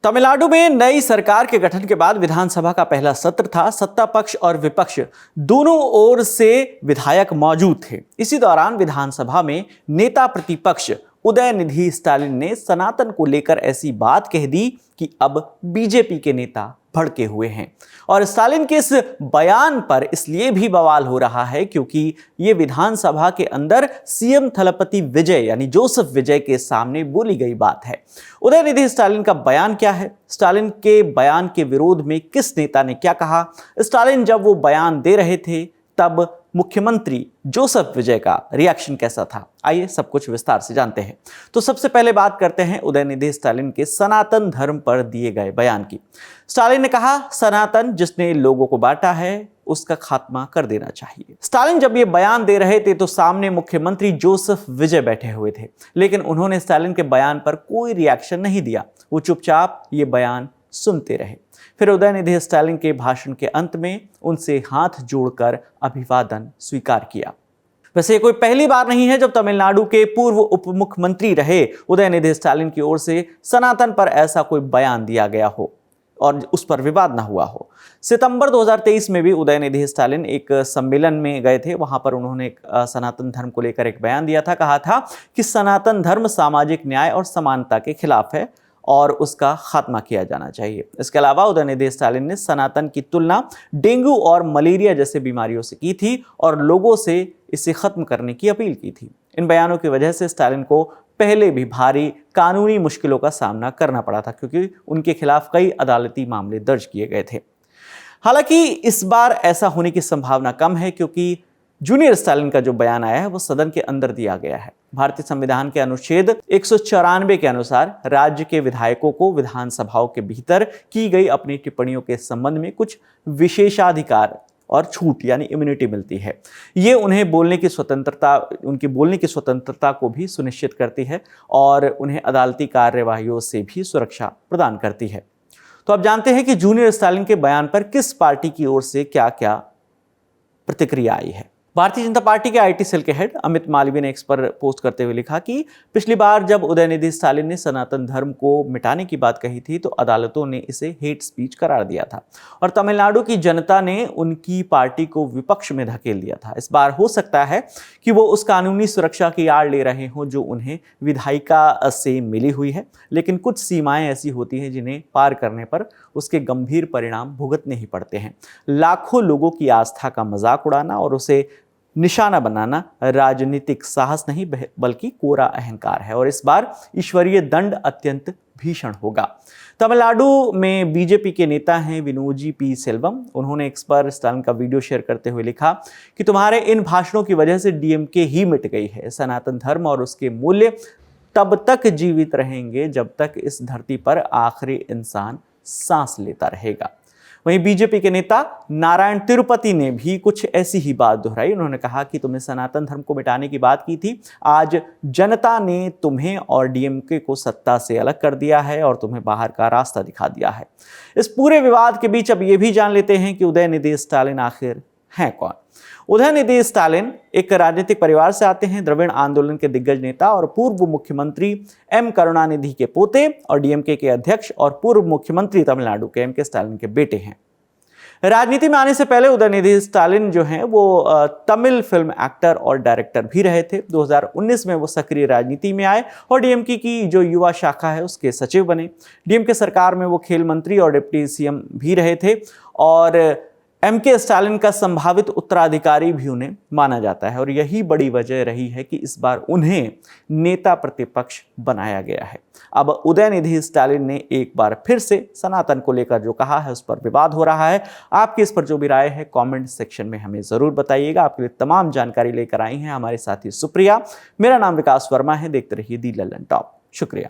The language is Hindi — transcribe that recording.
तमिलनाडु में नई सरकार के गठन के बाद विधानसभा का पहला सत्र था। सत्ता पक्ष और विपक्ष दोनों ओर से विधायक मौजूद थे। इसी दौरान विधानसभा में नेता प्रतिपक्ष उदयनिधि स्टालिन ने सनातन को लेकर ऐसी बात कह दी कि अब बीजेपी के नेता भड़के हुए हैं। और स्टालिन के इस बयान पर इसलिए भी बवाल हो रहा है क्योंकि ये विधानसभा के अंदर सीएम थलपति विजय यानी जोसेफ विजय के सामने बोली गई बात है। उदयनिधि स्टालिन का बयान क्या है? स्टालिन के बयान के विरोध में किस नेता ने क्या कहा? स्टालिन जब वो बयान दे रहे थे तब मुख्यमंत्री जोसेफ विजय का रिएक्शन कैसा था? आइए सब कुछ विस्तार से जानते हैं। तो सबसे पहले बात करते हैं उदयनिधि स्टालिन के सनातन धर्म पर दिए गए बयान की। स्टालिन ने कहा, सनातन जिसने लोगों को बांटा है उसका खात्मा कर देना चाहिए। स्टालिन जब ये बयान दे रहे थे तो सामने मुख्यमंत्री जोसेफ विजय बैठे हुए थे, लेकिन उन्होंने स्टालिन के बयान पर कोई रिएक्शन नहीं दिया। वो चुपचाप ये बयान सुनते रहे। फिर उदयनिधि स्टालिन के भाषण के अंत में उनसे हाथ जोड़कर अभिवादन स्वीकार किया। वैसे ये कोई पहली बार नहीं है जब तमिलनाडु के पूर्व उप मुख्यमंत्री रहे उदयनिधि स्टालिन की ओर से सनातन पर ऐसा कोई बयान दिया गया हो और उस पर विवाद ना हुआ हो। सितंबर 2023 में भी उदयनिधि स्टालिन एक सम्मेलन में गए थे। वहां पर उन्होंने सनातन धर्म को लेकर एक बयान दिया था। कहा था कि सनातन धर्म सामाजिक न्याय और समानता के खिलाफ है और उसका खात्मा किया जाना चाहिए। इसके अलावा उदयनिधि स्टालिन ने सनातन की तुलना डेंगू और मलेरिया जैसे बीमारियों से की थी और लोगों से इसे खत्म करने की अपील की थी। इन बयानों की वजह से स्टालिन को पहले भी भारी कानूनी मुश्किलों का सामना करना पड़ा था क्योंकि उनके खिलाफ कई अदालती मामले दर्ज किए गए थे। हालांकि इस बार ऐसा होने की संभावना कम है क्योंकि जूनियर स्टालिन का जो बयान आया है वो सदन के अंदर दिया गया है। भारतीय संविधान के अनुच्छेद 194 के अनुसार राज्य के विधायकों को विधानसभाओं के भीतर की गई अपनी टिप्पणियों के संबंध में कुछ विशेषाधिकार और छूट यानी इम्यूनिटी मिलती है। ये उन्हें बोलने की स्वतंत्रता, उनकी बोलने की स्वतंत्रता को भी सुनिश्चित करती है और उन्हें अदालती कार्यवाहियों से भी सुरक्षा प्रदान करती है। तो अब जानते हैं कि जूनियर स्टालिन के बयान पर किस पार्टी की ओर से क्या क्या प्रतिक्रिया आई है। भारतीय जनता पार्टी के आईटी सेल के हेड अमित मालवीय ने एक्स पर पोस्ट करते हुए लिखा कि पिछली बार जब उदयनिधि स्टालिन ने सनातन धर्म को मिटाने की बात कही थी तो अदालतों ने इसे हेट स्पीच करार दिया था और तमिलनाडु की जनता ने उनकी पार्टी को विपक्ष में धकेल दिया था। इस बार हो सकता है कि वो उस कानूनी सुरक्षा की आड़ ले रहे हों जो उन्हें विधायिका से मिली हुई है, लेकिन कुछ सीमाएं ऐसी होती हैं जिन्हें पार करने पर उसके गंभीर परिणाम भुगतने ही पड़ते हैं। लाखों लोगों की आस्था का मजाक उड़ाना और उसे निशाना बनाना राजनीतिक साहस नहीं बल्कि कोरा अहंकार है और इस बार ईश्वरीय दंड अत्यंत भीषण होगा। तमिलनाडु में बीजेपी के नेता हैं विनोजी पी सेल्वम। उन्होंने एक्स पर स्टालिन का वीडियो शेयर करते हुए लिखा कि तुम्हारे इन भाषणों की वजह से डीएमके ही मिट गई है। सनातन धर्म और उसके मूल्य तब तक जीवित रहेंगे जब तक इस धरती पर आखिरी इंसान सांस लेता रहेगा। वहीं बीजेपी के नेता नारायण तिरुपति ने भी कुछ ऐसी ही बात दोहराई। उन्होंने कहा कि तुमने सनातन धर्म को मिटाने की बात की थी, आज जनता ने तुम्हें और डीएमके को सत्ता से अलग कर दिया है और तुम्हें बाहर का रास्ता दिखा दिया है। इस पूरे विवाद के बीच अब ये भी जान लेते हैं कि उदयनिधि स्टालिन आखिर हैं कौन। उदयनिधि स्टालिन एक राजनीतिक परिवार से आते हैं। द्रविड़ आंदोलन के दिग्गज नेता और पूर्व मुख्यमंत्री एम करुणानिधि के पोते और डीएमके के अध्यक्ष और पूर्व मुख्यमंत्री तमिलनाडु के एमके स्टालिन के बेटे हैं। राजनीति में आने से पहले उदयनिधि स्टालिन जो हैं वो तमिल फिल्म एक्टर और डायरेक्टर भी रहे थे। 2019 में वो सक्रिय राजनीति में आए और डीएमके की जो युवा शाखा है उसके सचिव बने। डीएमके सरकार में वो खेल मंत्री और डिप्टी सीएम भी रहे थे और एमके स्टालिन का संभावित उत्तराधिकारी भी उन्हें माना जाता है और यही बड़ी वजह रही है कि इस बार उन्हें नेता प्रतिपक्ष बनाया गया है। अब उदयनिधि स्टालिन ने एक बार फिर से सनातन को लेकर जो कहा है उस पर विवाद हो रहा है। आपकी इस पर जो भी राय है कमेंट सेक्शन में हमें जरूर बताइएगा। आपके लिए तमाम जानकारी लेकर आई हैं हमारे साथी सुप्रिया। मेरा नाम विकास वर्मा है। देखते रहिए दी लल्लन टॉप। शुक्रिया।